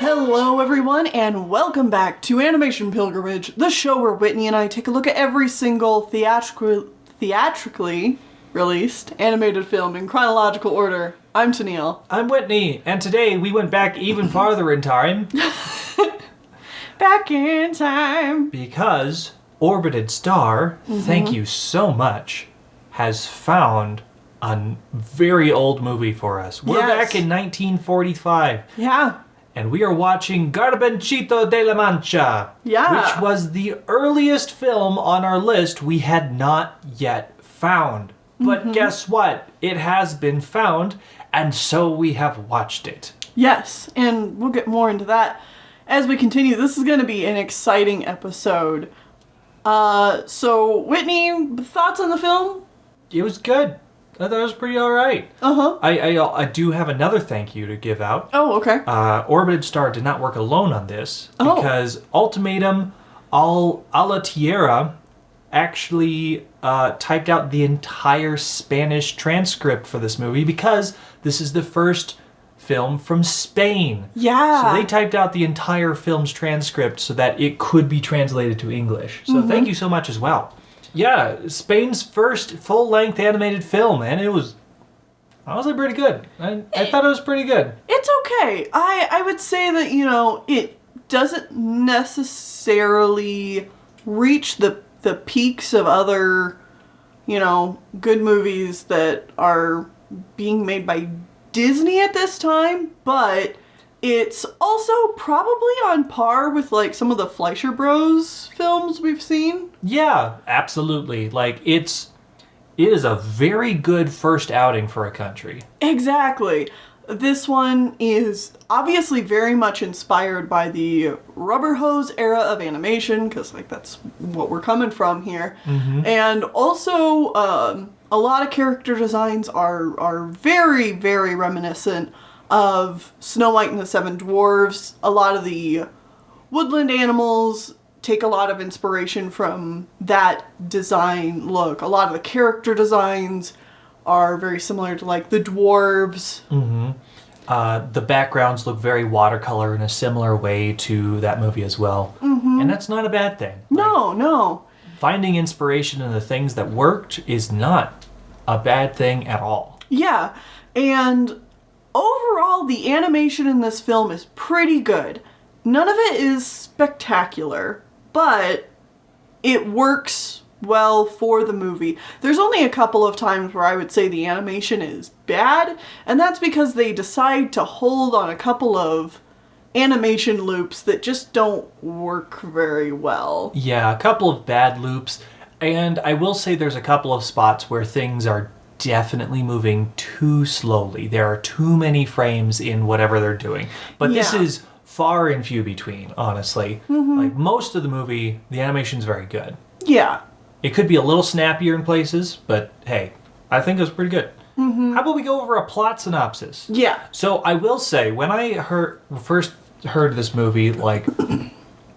Hello everyone, and welcome back to Animation Pilgrimage, the show where Whitney and I take a look at every single theatrically released animated film in chronological order. I'm Tennille. I'm Whitney, and today we went back even farther in time. Back in time. Because Orbited Star, thank you so much, has found a very old movie for us. We're back in 1945. Yeah. And we are watching Garbancito de la Mancha. Yeah. Which was the earliest film on our list we had not yet found. But guess what? It has been found, and so we have watched it. Yes, and we'll get more into that as we continue. This is going to be an exciting episode. So, Whitney, thoughts on the film? It was good. I thought it was pretty alright. Uh-huh. I do have another thank you to give out. Oh, okay. Orbited Star did not work alone on this because Ultimatum a la Tierra actually typed out the entire Spanish transcript for this movie because this is the first film from Spain. Yeah. So they typed out the entire film's transcript so that it could be translated to English. So thank you so much as well. Yeah, Spain's first full-length animated film, and it was honestly pretty good. I thought it was pretty good. It's okay. I would say that, it doesn't necessarily reach the peaks of other, good movies that are being made by Disney at this time, but it's also probably on par with, some of the Fleischer Bros films we've seen. Yeah, absolutely. It is a very good first outing for a country. Exactly. This one is obviously very much inspired by the rubber hose era of animation, because, that's what we're coming from here. And also, a lot of character designs are very, very reminiscent of Snow White and the Seven Dwarfs. A lot of the woodland animals take a lot of inspiration from that design look. A lot of the character designs are very similar to, the dwarves. The backgrounds look very watercolor in a similar way to that movie as well. And that's not a bad thing. No. Finding inspiration in the things that worked is not a bad thing at all. Yeah, and overall, the animation in this film is pretty good. None of it is spectacular, but it works well for the movie. There's only a couple of times where I would say the animation is bad, and that's because they decide to hold on a couple of animation loops that just don't work very well. Yeah, a couple of bad loops, and I will say there's a couple of spots where things are definitely moving too slowly. There are too many frames in whatever they're doing. But this is far and few between, honestly. Most of the movie, the animation's very good. Yeah. It could be a little snappier in places, but hey, I think it was pretty good. How about we go over a plot synopsis? Yeah. So I will say, when I first heard this movie,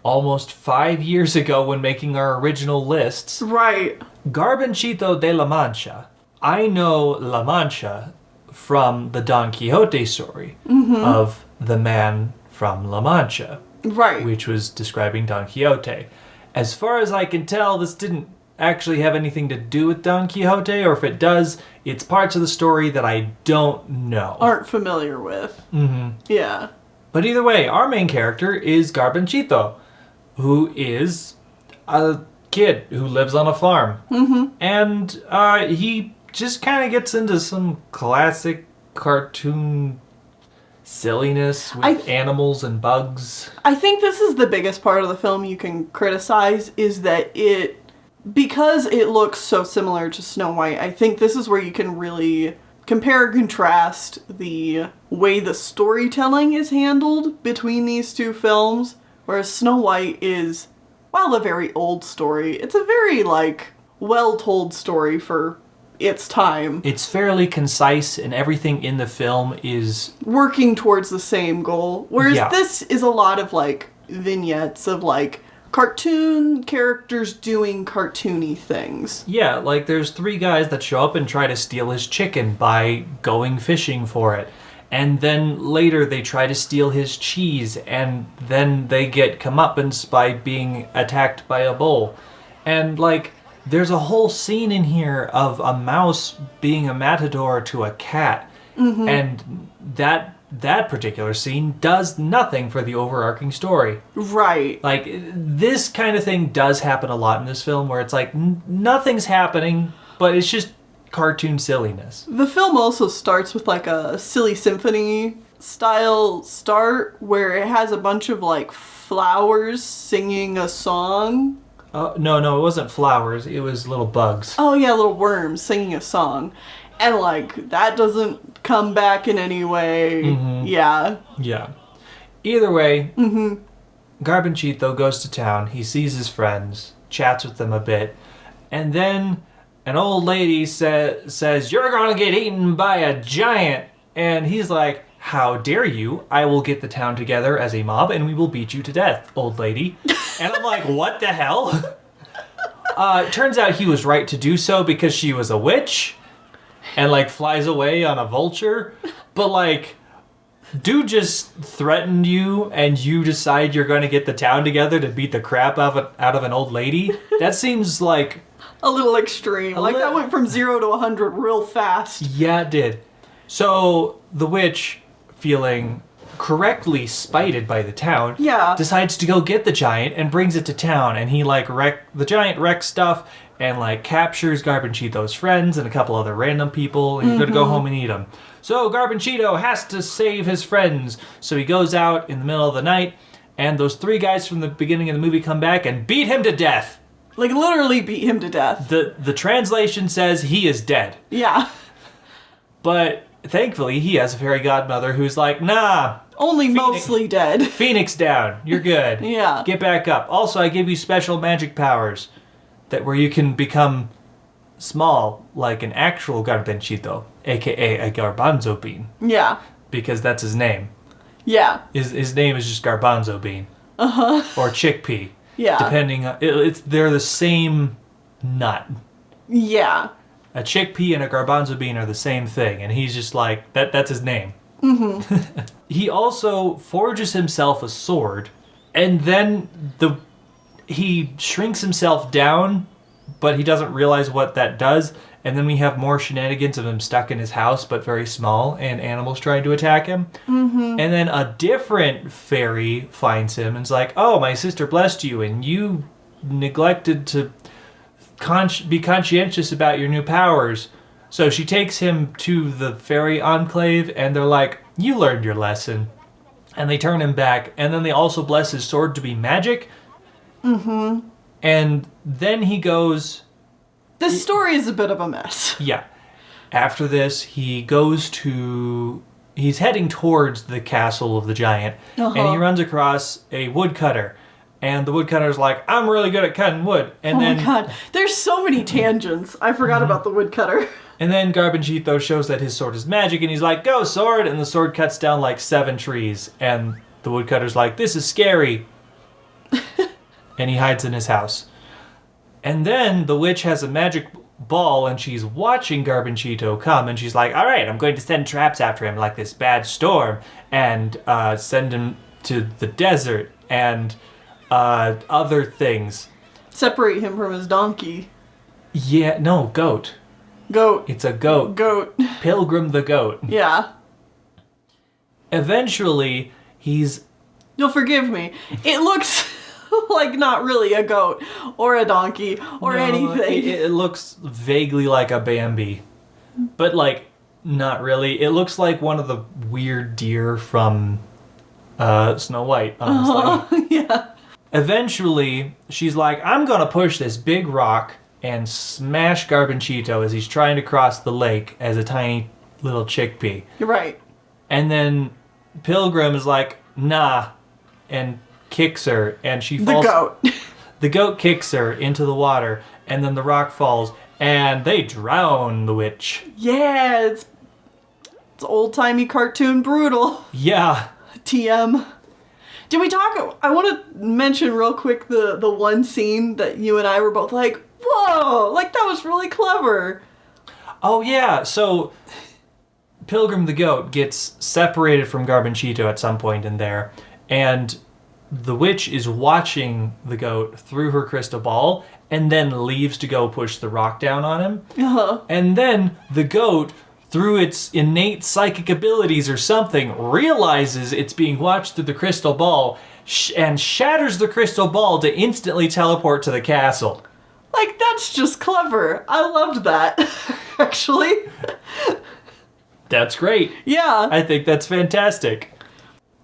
almost 5 years ago when making our original lists, Right. Garbancito de la Mancha. I know La Mancha from the Don Quixote story of the man from La Mancha. Right. Which was describing Don Quixote. As far as I can tell, this didn't actually have anything to do with Don Quixote, or if it does, it's parts of the story that I don't know. Aren't familiar with. Yeah. But either way, our main character is Garbancito, who is a kid who lives on a farm. And he just kind of gets into some classic cartoon silliness with animals and bugs. I think this is the biggest part of the film you can criticize, is that because it looks so similar to Snow White, I think this is where you can really compare and contrast the way the storytelling is handled between these two films, whereas Snow White is, while a very old story, it's a very, well-told story for its time. It's fairly concise, and everything in the film is working towards the same goal. Whereas this is a lot of, vignettes of, cartoon characters doing cartoony things. Yeah, there's 3 guys that show up and try to steal his chicken by going fishing for it. And then later they try to steal his cheese, and then they get comeuppance by being attacked by a bull. And, like, there's a whole scene in here of a mouse being a matador to a cat. And that particular scene does nothing for the overarching story. Right. Like, this kind of thing does happen a lot in this film, where it's like, nothing's happening, but it's just cartoon silliness. The film also starts with like a silly symphony style start where it has a bunch of like flowers singing a song. No, it wasn't flowers. It was little bugs. Oh yeah, little worms singing a song. And like, that doesn't come back in any way. Yeah. Yeah. Either way, Garbanchito goes to town. He sees his friends, chats with them a bit, and then an old lady says, "You're gonna get eaten by a giant." And he's like, "How dare you? I will get the town together as a mob and we will beat you to death, old lady." And I'm like, what the hell? It turns out he was right to do so because she was a witch and like flies away on a vulture. But like, dude just threatened you and you decide you're going to get the town together to beat the crap out of an old lady? That seems like a little extreme. That went from 0 to 100 real fast. Yeah, it did. So the witch, feeling correctly spited by the town, decides to go get the giant and brings it to town. And he the giant wrecks stuff and like captures Garbanchito's friends and a couple other random people, and he's gonna go home and eat them. So Garbanchito has to save his friends. So he goes out in the middle of the night, and those 3 guys from the beginning of the movie come back and beat him to death. Like, literally beat him to death. The translation says he is dead. Yeah. But thankfully, he has a fairy godmother who's like, nah. Only mostly dead. Phoenix down. You're good. Yeah. Get back up. Also, I give you special magic powers where you can become small like an actual Garbanchito, a.k.a. a garbanzo bean. Yeah. Because that's his name. Yeah. His name is just garbanzo bean. Or chickpea. Yeah. Depending on... they're the same nut. Yeah. A chickpea and a garbanzo bean are the same thing, and he's just like, that's his name. He also forges himself a sword, and then he shrinks himself down, but he doesn't realize what that does, and then we have more shenanigans of him stuck in his house, but very small, and animals trying to attack him. And then a different fairy finds him and is like, "Oh, my sister blessed you, and you neglected to be conscientious about your new powers." So she takes him to the fairy enclave, and they're like, "You learned your lesson." And they turn him back, and then they also bless his sword to be magic. And then he goes... This story is a bit of a mess. Yeah. After this, he's heading towards the castle of the giant, and he runs across a woodcutter. And the woodcutter's like, "I'm really good at cutting wood." And my god, there's so many tangents. I forgot about the woodcutter. And then Garbanchito shows that his sword is magic, and he's like, "Go, sword!" And the sword cuts down like 7 trees. And the woodcutter's like, "This is scary." And he hides in his house. And then the witch has a magic ball, and she's watching Garbanchito come, and she's like, "All right, I'm going to send traps after him like this bad storm, and send him to the desert, and other things." Separate him from his donkey. Yeah, no, goat. Goat. It's a goat. Goat. Pilgrim the goat. Yeah. Eventually, You'll forgive me. It looks like not really a goat or a donkey or anything. It looks vaguely like a Bambi. But, like, not really. It looks like one of the weird deer from Snow White, honestly. Yeah. Eventually, she's like, "I'm gonna push this big rock and smash Garbanchito as he's trying to cross the lake as a tiny little chickpea." Right. And then Pilgrim is like, "Nah," and kicks her, and she falls. The goat. The goat kicks her into the water, and then the rock falls, and they drown the witch. Yeah, it's old-timey cartoon brutal. Yeah. TM. Did we talk... I want to mention real quick the one scene that you and I were both like, whoa, like that was really clever. Oh, yeah. So Pilgrim the goat gets separated from Garbanchito at some point in there, and the witch is watching the goat through her crystal ball and then leaves to go push the rock down on him. Uh-huh. And then the goat, through its innate psychic abilities or something, realizes it's being watched through the crystal ball and shatters the crystal ball to instantly teleport to the castle. Like, that's just clever. I loved that, actually. That's great. Yeah. I think that's fantastic.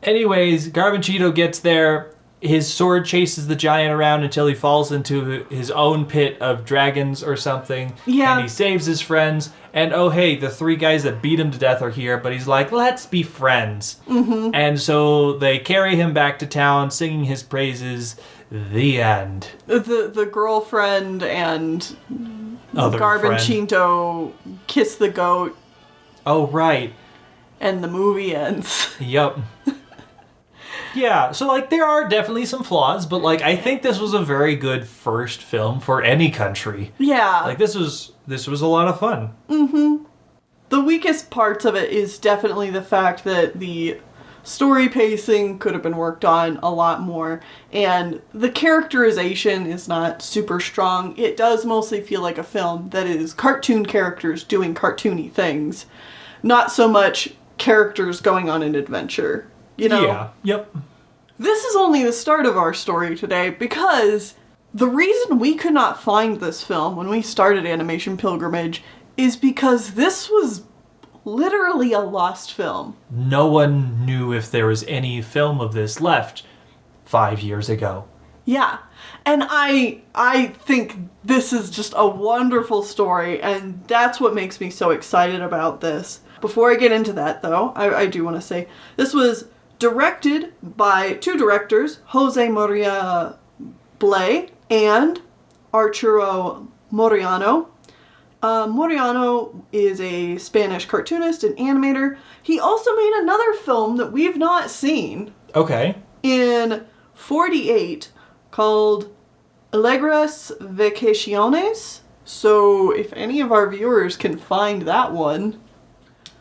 Anyways, Garbanchito gets there. His sword chases the giant around until he falls into his own pit of dragons or something. Yeah. And he saves his friends. And oh, hey, the 3 guys that beat him to death are here. But he's like, let's be friends. Mm-hmm. And so they carry him back to town, singing his praises. The end. The girlfriend and Other Garbanchito kiss the goat. Oh, right. And the movie ends. Yup. Yeah, so, like, there are definitely some flaws, but, like, I think this was a very good first film for any country. Yeah. Like, this was a lot of fun. Mm-hmm. The weakest parts of it is definitely the fact that the story pacing could have been worked on a lot more, and the characterization is not super strong. It does mostly feel like a film that is cartoon characters doing cartoony things, not so much characters going on an adventure. You know? Yeah. Yep. This is only the start of our story today because the reason we could not find this film when we started Animation Pilgrimage is because this was literally a lost film. No one knew if there was any film of this left 5 years ago. Yeah. And I think this is just a wonderful story, and that's what makes me so excited about this. Before I get into that, though, I do want to say this was directed by 2 directors, Jose Maria Blay and Arturo Moriano. Moriano is a Spanish cartoonist and animator. He also made another film that we've not seen. Okay. In 48 called Alegres Vacaciones. So if any of our viewers can find that one.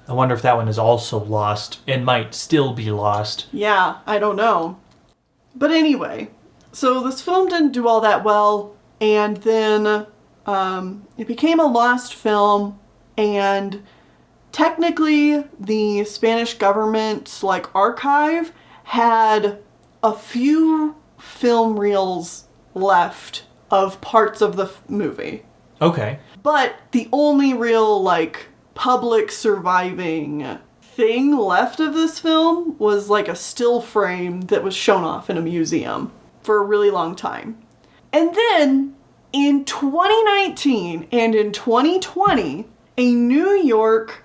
I wonder if that one is also lost and might still be lost. Yeah, I don't know. But anyway, so this film didn't do all that well, and then it became a lost film, and technically the Spanish government's archive had a few film reels left of parts of the movie. Okay. But the only real public surviving thing left of this film was a still frame that was shown off in a museum for a really long time. And then in 2019 and in 2020, a New York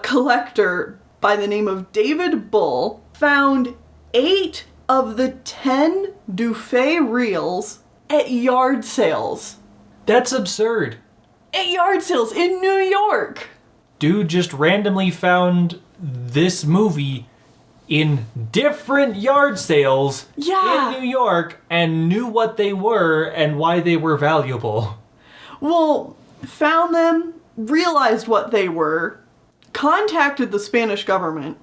collector by the name of David Bull found 8 of the 10 Dufay reels at yard sales. That's absurd. At yard sales in New York. Dude just randomly found this movie in different yard sales Yeah. in New York and knew what they were and why they were valuable. Well, found them, realized what they were, contacted the Spanish government,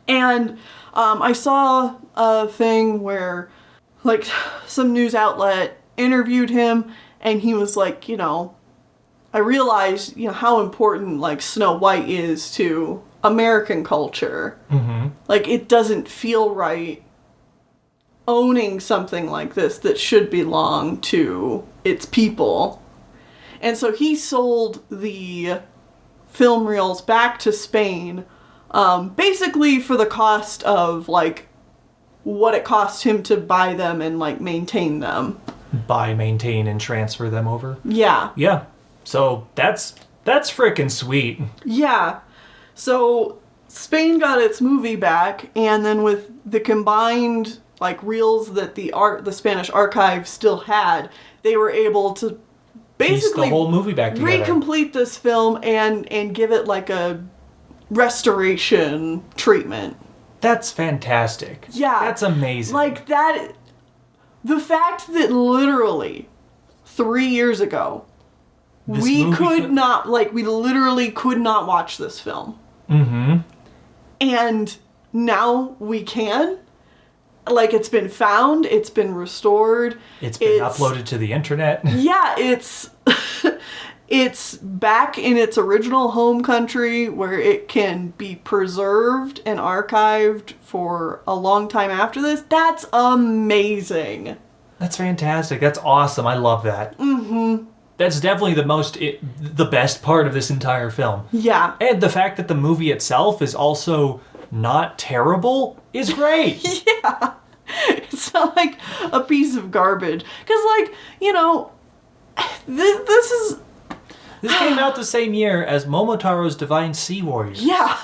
and I saw a thing where some news outlet interviewed him, and he was like, I realized, how important, Snow White is to American culture. Mm-hmm. It doesn't feel right owning something like this that should belong to its people. And so he sold the film reels back to Spain, basically for the cost of, what it cost him to buy them and, maintain them. Buy, maintain, and transfer them over? Yeah. Yeah. So that's frickin' sweet. Yeah. So Spain got its movie back, and then with the combined reels that the Spanish archive still had, they were able to basically piece the whole movie back together. Recomplete this film and give it a restoration treatment. That's fantastic. Yeah. That's amazing. That, the fact that literally 3 years ago, we literally could not watch this film. Mm-hmm. And now we can. Like, it's been found, it's been restored. It's been uploaded to the internet. Yeah, it's back in its original home country where it can be preserved and archived for a long time after this. That's amazing. That's fantastic. That's awesome. I love that. Mm-hmm. That's definitely the best part of this entire film. Yeah. And the fact that the movie itself is also not terrible is great. Yeah. It's not like a piece of garbage. Because, like, you know, this came out the same year as Momotaro's Divine Sea Warriors. Yeah.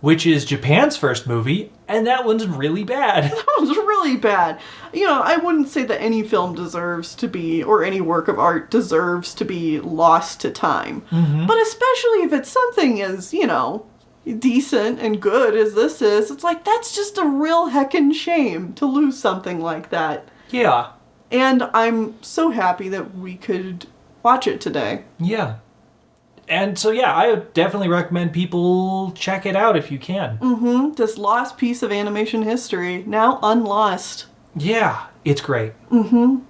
Which is Japan's first movie, and that one's really bad. That one's really bad. You know, I wouldn't say that any film deserves to be, or any work of art deserves to be lost to time. Mm-hmm. But especially if it's something as, you know, decent and good as this is, it's like, that's just a real heckin' shame to lose something like that. Yeah. And I'm so happy that we could watch it today. Yeah. And so, yeah, I would definitely recommend people check it out if you can. Mm-hmm. This lost piece of animation history, now unlost. Yeah, it's great. Mm-hmm.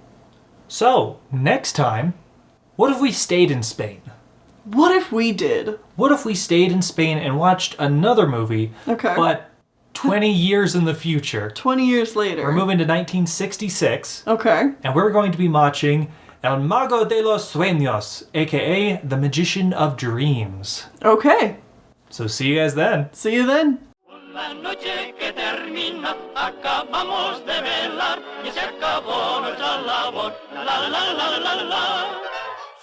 So, next time, what if we stayed in Spain? What if we did? What if we stayed in Spain and watched another movie, okay, but 20 years in the future? 20 years later. We're moving to 1966. Okay. And we're going to be watching El Mago de los Sueños, a.k.a. The Magician of Dreams. Okay. So see you guys then. See you then. La noche que termina, acabamos de velar y se acabó nuestra labor. La la la la la la la.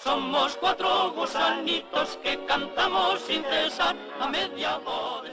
Somos cuatro gusanitos que cantamos sin cesar a media voz.